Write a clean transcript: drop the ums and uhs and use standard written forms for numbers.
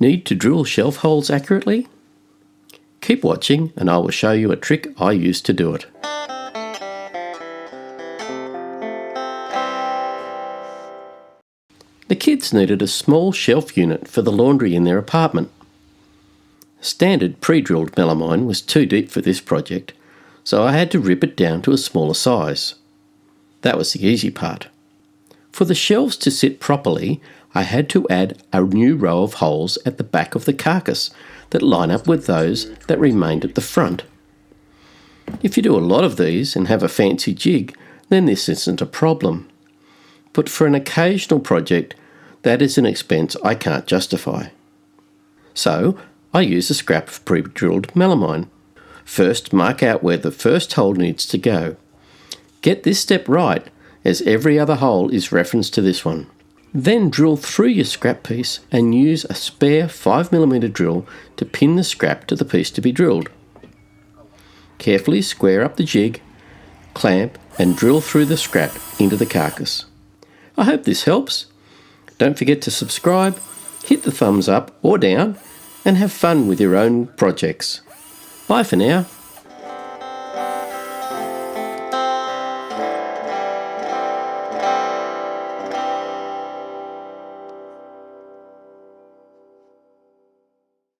Need to drill shelf holes accurately? Keep watching and I will show you a trick I use to do it. The kids needed a small shelf unit for the laundry in their apartment. Standard pre-drilled melamine was too deep for this project, so I had to rip it down to a smaller size. That was the easy part. For the shelves to sit properly, I had to add a new row of holes at the back of the carcass that line up with those that remained at the front. If you do a lot of these and have a fancy jig, then this isn't a problem. But for an occasional project, that is an expense I can't justify. So, I use a scrap of pre-drilled melamine. First, mark out where the first hole needs to go. Get this step right, as every other hole is referenced to this one. Then drill through your scrap piece and use a spare 5mm drill to pin the scrap to the piece to be drilled. Carefully square up the jig, clamp and drill through the scrap into the carcass. I hope this helps. Don't forget to subscribe, hit the thumbs up or down, and have fun with your own projects. Bye for now.